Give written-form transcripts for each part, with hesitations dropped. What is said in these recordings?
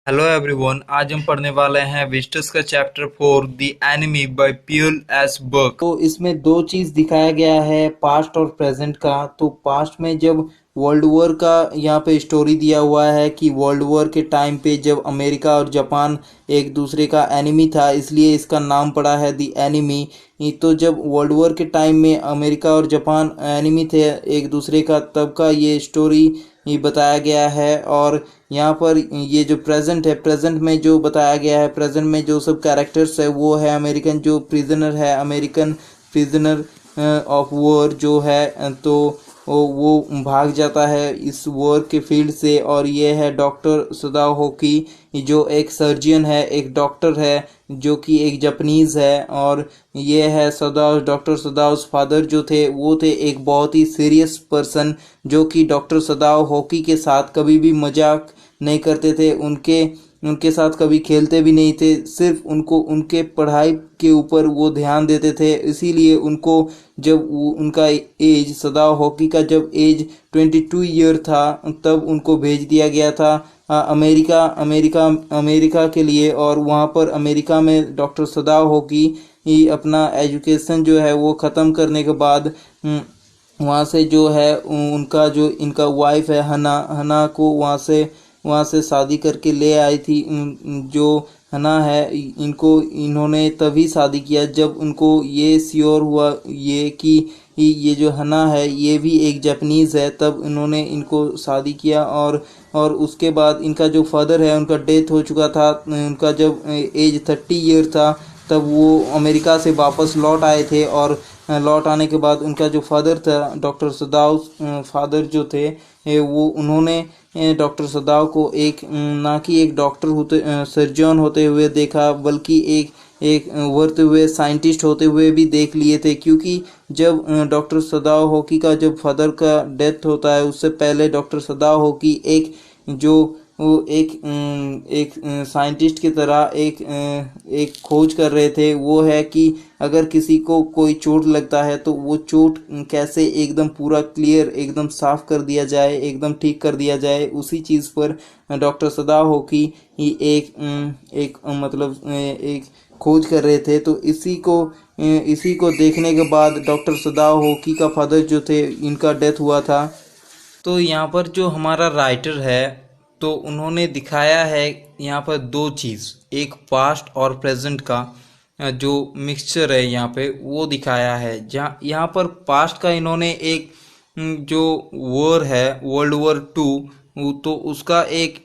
Hello everyone. आज हम पढ़ने वाले हैं विस्टस का chapter 4 the enemy by Pearl S Buck. तो इसमें दो चीज दिखाया गया है, पास्ट और प्रेजेंट का। तो पास्ट में जब वर्ल्ड वॉर का यहाँ पे स्टोरी दिया हुआ है कि वर्ल्ड वॉर के टाइम पे जब अमेरिका और जापान एक दूसरे का एनिमी था, इसलिए इसका नाम पड़ा है द एनिमी। तो जब वर्ल्ड वॉर के टाइम में अमेरिका और जापान एनिमी थे एक दूसरे का, तब का ये स्टोरी ये बताया गया है। और यहाँ पर ये जो प्रेजेंट है, प्रेजेंट में जो बताया गया है, प्रेजेंट में जो सब कैरेक्टर्स है वो है अमेरिकन जो प्रिजनर है, अमेरिकन प्रिजनर ऑफ वॉर जो है। तो वो भाग जाता है इस वॉर के फील्ड से। और ये है डॉक्टर सदाओ होकी, जो एक सर्जियन है, एक डॉक्टर है, जो कि एक जापानीज है। और ये है सदाओ, डॉक्टर सदाओस फादर जो थे वो थे एक बहुत ही सीरियस पर्सन, जो कि डॉक्टर सदाओ होकी के साथ कभी भी मजाक नहीं करते थे, उनके उनके साथ कभी खेलते भी नहीं थे, सिर्फ उनको उनके पढ़ाई के ऊपर वो ध्यान देते थे। इसीलिए उनको जब उनका एज सदाओ हॉकी का जब एज 22 ईयर था, तब उनको भेज दिया गया था अमेरिका अमेरिका अमेरिका के लिए। और वहाँ पर अमेरिका में डॉक्टर सदाओ हॉकी ही अपना एजुकेशन जो है वो ख़त्म करने के बाद वहाँ से जो है उनका जो इनका वाइफ है हना, हना को वहाँ से शादी करके ले आई थी। जो हना है, इनको इन्होंने तभी शादी किया जब उनको ये श्योर हुआ ये कि ये जो हना है ये भी एक जापानीज है, तब इन्होंने इनको शादी किया। और उसके बाद इनका जो फादर है उनका डेथ हो चुका था, उनका जब एज 30 ईयर था, तब वो अमेरिका से वापस लौट आए थे। और लौट आने के बाद उनका जो फादर था, डॉक्टर सदाव फादर जो थे, वो उन्होंने डॉक्टर सदाव को एक ना कि एक डॉक्टर होते सर्जन होते हुए देखा, बल्कि एक वर्त हुए साइंटिस्ट होते हुए भी देख लिए थे। क्योंकि जब डॉक्टर सदाव हॉकी का जब फादर का डेथ होता है, उससे पहले डॉक्टर सदाव हॉकी एक जो वो एक साइंटिस्ट की तरह एक खोज कर रहे थे, वो है कि अगर किसी को कोई चोट लगता है तो वो चोट कैसे एकदम पूरा क्लियर एकदम साफ कर दिया जाए, एकदम ठीक कर दिया जाए। उसी चीज़ पर डॉक्टर सदा हो कि एक मतलब एक खोज कर रहे थे। तो इसी को देखने के बाद डॉक्टर सदाव होकी का फादर जो थे, इनका डेथ हुआ था। तो यहाँ पर जो हमारा राइटर है, तो उन्होंने दिखाया है यहाँ पर दो चीज़, एक पास्ट और प्रेजेंट का जो मिक्सचर है यहाँ पे वो दिखाया है। जहाँ यहाँ पर पास्ट का इन्होंने एक जो वॉर है वर्ल्ड वॉर 2, तो उसका एक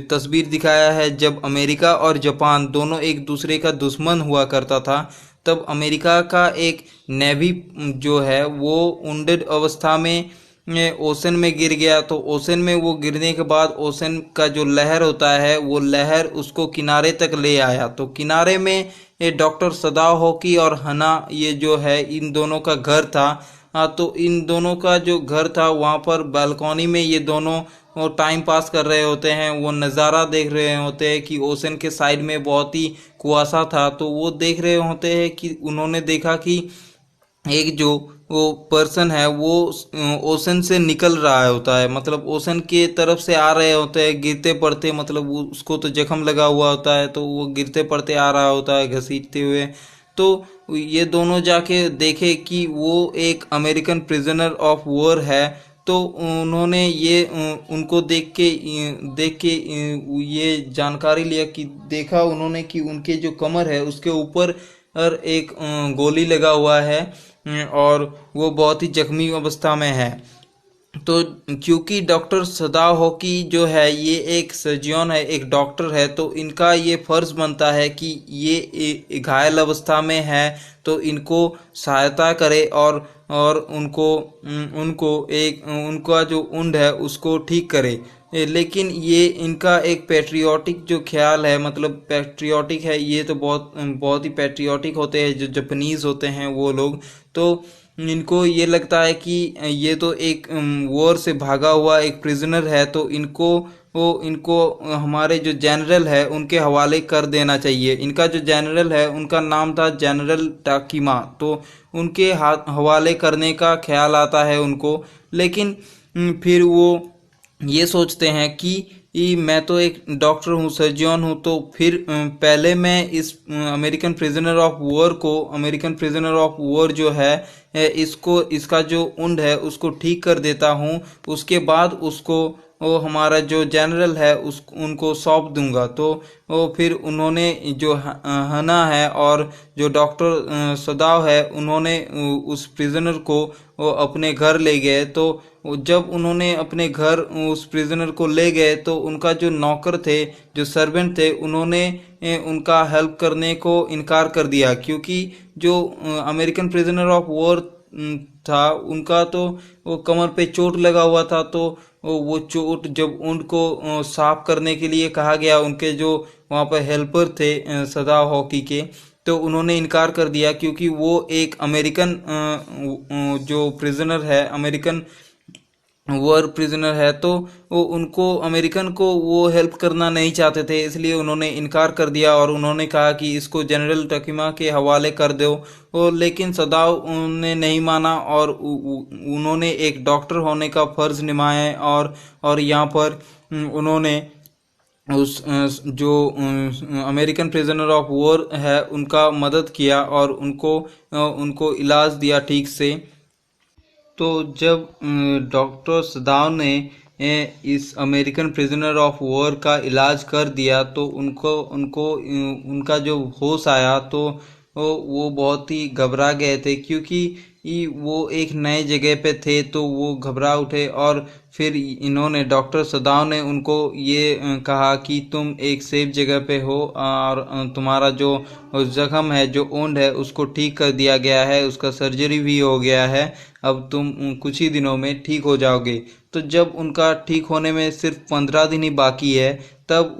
तस्वीर दिखाया है जब अमेरिका और जापान दोनों एक दूसरे का दुश्मन हुआ करता था। तब अमेरिका का एक नेवी जो है वो वुंडेड अवस्था में ओशन में गिर गया। तो ओशन में वो गिरने के बाद ओशन का जो लहर होता है वो लहर उसको किनारे तक ले आया। तो किनारे में ये डॉक्टर सदाओ हॉकी और हना ये जो है इन दोनों का घर था। तो इन दोनों का जो घर था वहाँ पर बालकनी में ये दोनों वो टाइम पास कर रहे होते हैं, वो नज़ारा देख रहे होते हैं कि ओशन के साइड में बहुत ही कुआसा था। तो वो देख रहे होते हैं कि उन्होंने देखा कि एक जो वो पर्सन है वो ओशन से निकल रहा होता है, मतलब ओशन के तरफ से आ रहे होते हैं गिरते पड़ते, मतलब उसको तो जख्म लगा हुआ होता है, तो वो गिरते पड़ते आ रहा होता है घसीटते हुए। तो ये दोनों जाके देखे कि वो एक अमेरिकन प्रिजनर ऑफ वॉर है। तो उन्होंने ये उनको देख के ये जानकारी लिया कि देखा उन्होंने कि उनके जो कमर है उसके ऊपर और एक गोली लगा हुआ है, और वो बहुत ही जख्मी अवस्था में है। तो क्योंकि डॉक्टर सदाओ हॉकी जो है ये एक सर्जियन है, एक डॉक्टर है, तो इनका ये फर्ज बनता है कि ये घायल अवस्था में है तो इनको सहायता करे और उनको उनको एक उनका जो उंड है उसको ठीक करे। लेकिन ये इनका एक पैट्रियोटिक जो ख्याल है, मतलब पैट्रियोटिक है ये, तो बहुत बहुत ही पैट्रियोटिक होते हैं जो जापानीज होते हैं वो लोग। तो इनको ये लगता है कि ये तो एक वॉर से भागा हुआ एक प्रिजनर है, तो इनको हमारे जो जनरल है उनके हवाले कर देना चाहिए। इनका जो जनरल है उनका नाम था जनरल टाकिमा, तो उनके हवाले करने का ख्याल आता है उनको। लेकिन फिर वो ये सोचते हैं कि मैं तो एक डॉक्टर हूँ, सर्जियन हूँ, तो फिर पहले मैं इस अमेरिकन प्रिजनर ऑफ वॉर जो है इसको, इसका जो उंड है उसको ठीक कर देता हूँ। उसके बाद उसको वो हमारा जो जनरल है उस उनको सौंप दूंगा। तो वो फिर उन्होंने जो हना है और जो डॉक्टर सदाव है, उन्होंने उस प्रिजनर को वो अपने घर ले गए। तो जब उन्होंने अपने घर उस प्रिजनर को ले गए तो उनका जो नौकर थे, जो सर्वेंट थे, उन्होंने उनका हेल्प करने को इनकार कर दिया, क्योंकि जो अमेरिकन प्रिजनर ऑफ वॉर था, उनका तो वो कमर पे चोट लगा हुआ था। तो वो चोट जब उनको साफ करने के लिए कहा गया, उनके जो वहाँ पर हेल्पर थे सदा हॉकी के, तो उन्होंने इनकार कर दिया, क्योंकि वो एक अमेरिकन जो प्रिजनर है, अमेरिकन वॉर प्रिजनर है, तो वो उनको अमेरिकन को वो हेल्प करना नहीं चाहते थे, इसलिए उन्होंने इनकार कर दिया और उन्होंने कहा कि इसको जनरल टकीमा के हवाले कर दो। और लेकिन सदाव ने नहीं माना और उन्होंने एक डॉक्टर होने का फर्ज निभाया और यहाँ पर उन्होंने उस जो अमेरिकन प्रिजनर ऑफ वॉर है उनका मदद किया और उनको इलाज दिया ठीक से। तो जब डॉक्टर सदाव ने इस अमेरिकन प्रिजनर ऑफ वॉर का इलाज कर दिया, तो उनको उनको उनका जो होश आया, तो वो बहुत ही घबरा गए थे, क्योंकि वो एक नए जगह पे थे, तो वो घबरा उठे। और फिर इन्होंने, डॉक्टर सदाव ने उनको ये कहा कि तुम एक सेफ जगह पे हो और तुम्हारा जो जख्म है, जो ओंड है, उसको ठीक कर दिया गया है, उसका सर्जरी भी हो गया है, अब तुम कुछ ही दिनों में ठीक हो जाओगे। तो जब उनका ठीक होने में सिर्फ 15 दिन ही बाकी है, तब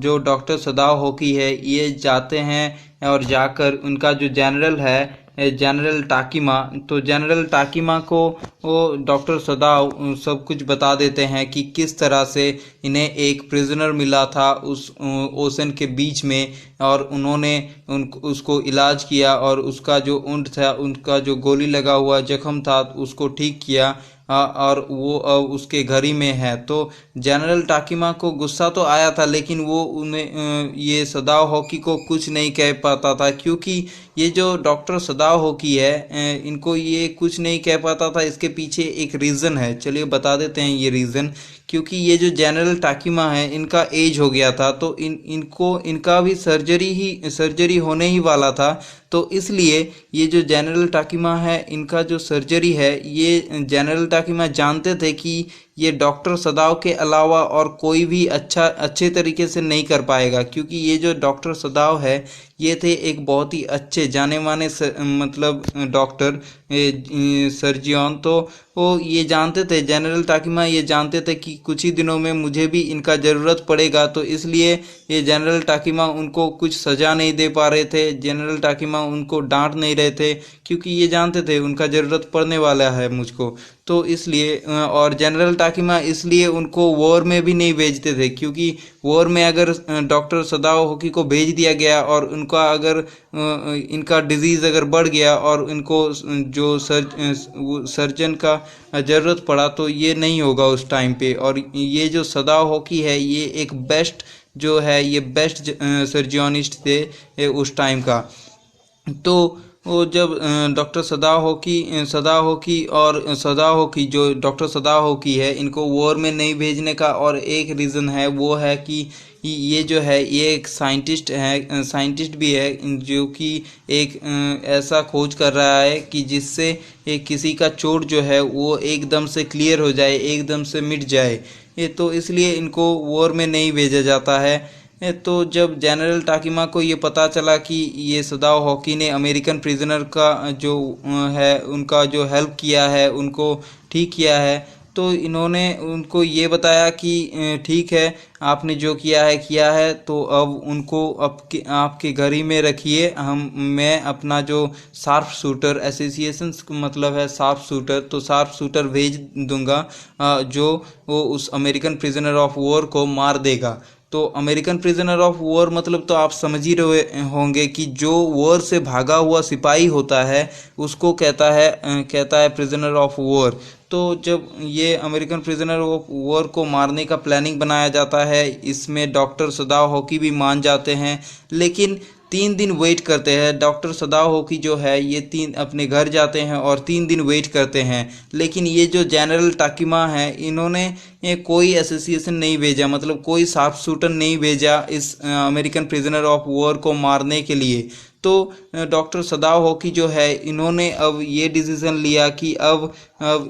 जो डॉक्टर सदाव हॉकी है ये जाते हैं और जाकर उनका जो जनरल है, जनरल टाकीमा, तो जनरल टाकीमा को वो डॉक्टर सदाव सब कुछ बता देते हैं कि किस तरह से इन्हें एक प्रिजनर मिला था उस ओशन के बीच में, और उन्होंने उसको इलाज किया और उसका जो ऊंट था, उनका जो गोली लगा हुआ जख्म था, उसको ठीक किया और वो अब उसके घर ही में है। तो जनरल टाकीमा को गुस्सा तो आया था, लेकिन वो उन्हें ये सदाव हॉकी को कुछ नहीं कह पाता था, क्योंकि ये जो डॉक्टर सदाव हॉकी है इनको ये कुछ नहीं कह पाता था। इसके पीछे एक रीज़न है, चलिए बता देते हैं ये रीज़न। क्योंकि ये जो जनरल टाकीमा है, इनका एज हो गया था, तो इनका भी सर्जरी होने ही वाला था। तो इसलिए ये जो जनरल टाकीमा है, इनका जो सर्जरी है, ये जनरल टाकीमा जानते थे कि ये डॉक्टर सदाव के अलावा और कोई भी अच्छे तरीके से नहीं कर पाएगा, क्योंकि ये जो डॉक्टर सदाव है ये थे एक बहुत ही अच्छे जाने माने मतलब डॉक्टर, सर्जियन। तो वो ये जानते थे, जनरल टाकीमा ये जानते थे कि कुछ ही दिनों में मुझे भी इनका ज़रूरत पड़ेगा। तो इसलिए ये जनरल टाकीमा उनको कुछ सज़ा नहीं दे पा रहे थे, जनरल टाकीमा उनको डांट नहीं रहे थे, क्योंकि ये जानते थे उनका ज़रूरत पड़ने वाला है मुझको। तो इसलिए और जनरल टाकीमा इसलिए उनको वॉर में भी नहीं भेजते थे, क्योंकि वॉर में अगर डॉक्टर सदाव हॉकी को भेज दिया गया और उनका अगर इनका डिजीज़ अगर बढ़ गया और इनको जो सर्जन का ज़रूरत पड़ा, तो ये नहीं होगा उस टाइम पे। और ये जो सदाव हॉकी है, ये एक बेस्ट जो है, ये बेस्ट सर्जियोनिस्ट थे उस टाइम का। तो वो जब डॉक्टर सदा हॉकी जो डॉक्टर सदा हॉकी है, इनको वॉर में नहीं भेजने का और एक रीज़न है, वो है कि ये जो है ये एक साइंटिस्ट भी है, जो कि एक ऐसा खोज कर रहा है कि जिससे किसी का चोट जो है वो एकदम से क्लियर हो जाए, एकदम से मिट जाए। ये तो इसलिए इनको वॉर में नहीं भेजा जाता है। तो जब जनरल टाकीमा को ये पता चला कि ये सदाव हॉकी ने अमेरिकन प्रिजनर का जो है, उनका जो हेल्प किया है, उनको ठीक किया है, तो इन्होंने उनको ये बताया कि ठीक है, आपने जो किया है, तो अब उनको आपके घर ही में रखिए। मैं अपना जो शार्प शूटर एसोसिएशन मतलब है शार्प शूटर, तो शार्प शूटर भेज दूंगा जो वो उस अमेरिकन प्रिजनर ऑफ वॉर को मार देगा। तो अमेरिकन प्रिजनर ऑफ वॉर मतलब तो आप समझ ही रहे होंगे कि जो वॉर से भागा हुआ सिपाही होता है उसको कहता है प्रिजनर ऑफ वॉर। तो जब ये अमेरिकन प्रिजनर ऑफ वॉर को मारने का प्लानिंग बनाया जाता है, इसमें डॉक्टर सदाव हॉकी भी मान जाते हैं, लेकिन 3 दिन वेट करते हैं। डॉक्टर सदाव हॉकी जो है ये अपने घर जाते हैं और 3 दिन वेट करते हैं, लेकिन ये जो जनरल टाकिमा है इन्होंने ये कोई एसोसिएशन नहीं भेजा, मतलब कोई साफ शूटर नहीं भेजा इस अमेरिकन प्रिजनर ऑफ वॉर को मारने के लिए। तो डॉक्टर सदाव हॉकी जो है इन्होंने अब ये डिसीजन लिया कि अब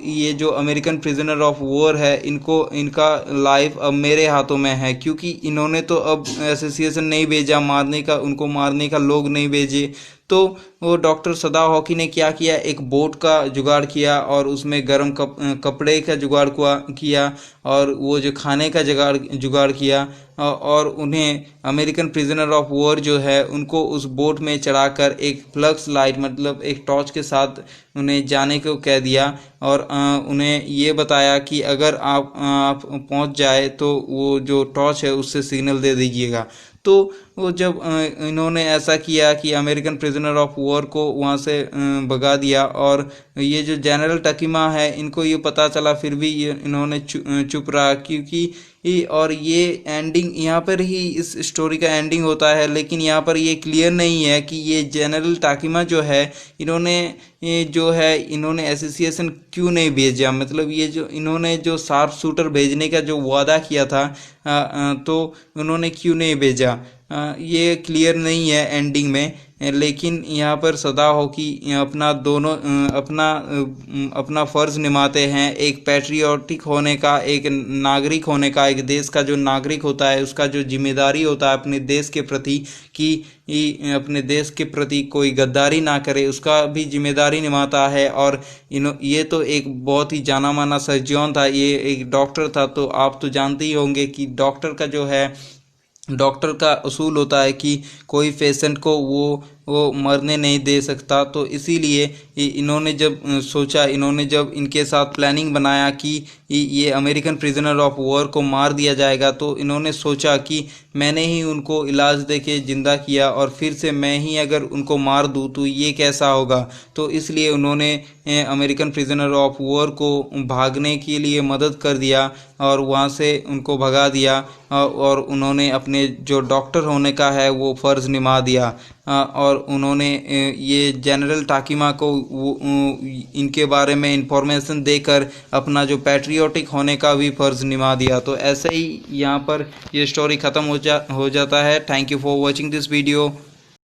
ये जो अमेरिकन प्रिजनर ऑफ वॉर है इनका लाइफ अब मेरे हाथों में है, क्योंकि इन्होंने तो अब एसोसिएशन नहीं भेजा मारने का, उनको मारने का लोग नहीं भेजे। तो वो डॉक्टर सदाव हॉकी ने क्या किया, एक बोट का जुगाड़ किया और उसमें गर्म कपड़े का जुगाड़ किया और वो जो खाने का जुगाड़ किया और उन्हें अमेरिकन प्रिजनर ऑफ वॉर जो है उनको उस बोट में चढ़ाकर एक फ्लक्स लाइट मतलब एक टॉर्च के साथ उन्हें जाने को कह दिया और उन्हें ये बताया कि अगर आप पहुंच जाए तो वो जो टॉर्च है उससे सिग्नल दे दीजिएगा। तो वो जब इन्होंने ऐसा किया कि अमेरिकन प्रिजनर ऑफ वॉर को वहाँ से भगा दिया और ये जो जनरल टकीमा है इनको ये पता चला, फिर भी इन्होंने चुप रहा, क्योंकि और ये एंडिंग यहाँ पर ही इस स्टोरी का एंडिंग होता है। लेकिन यहाँ पर ये क्लियर नहीं है कि ये जनरल टाकिमा जो है इन्होंने एसोसिएशन क्यों नहीं भेजा, मतलब ये जो इन्होंने जो शार्प शूटर भेजने का जो वादा किया था तो उन्होंने क्यों नहीं भेजा, ये क्लियर नहीं है एंडिंग में। लेकिन यहाँ पर सदा हो कि अपना फ़र्ज़ निभाते हैं, एक पैट्रियोटिक होने का, एक नागरिक होने का, एक देश का जो नागरिक होता है उसका जो जिम्मेदारी होता है अपने देश के प्रति कि अपने देश के प्रति कोई गद्दारी ना करे, उसका भी जिम्मेदारी निभाता है। और ये तो एक बहुत ही जाना माना सर्जन था, ये एक डॉक्टर था। तो आप तो जानते ही होंगे कि डॉक्टर का असूल होता है कि कोई पेशेंट को वो मरने नहीं दे सकता। तो इसीलिए इन्होंने जब इनके साथ प्लानिंग बनाया कि ये अमेरिकन प्रिजनर ऑफ वॉर को मार दिया जाएगा, तो इन्होंने सोचा कि मैंने ही उनको इलाज देके ज़िंदा किया और फिर से मैं ही अगर उनको मार दूँ तो ये कैसा होगा। तो इसलिए उन्होंने अमेरिकन प्रिजनर ऑफ वॉर को भागने के लिए मदद कर दिया और वहाँ से उनको भगा दिया और उन्होंने अपने जो डॉक्टर होने का है वो फ़र्ज़ निभा दिया और उन्होंने ये जनरल टाकिमा को इनके बारे में इंफॉर्मेशन देकर अपना जो पैट्रियोटिक होने का भी फ़र्ज़ निभा दिया। तो ऐसे ही यहाँ पर ये स्टोरी ख़त्म हो जाता है। Thank you for watching this video.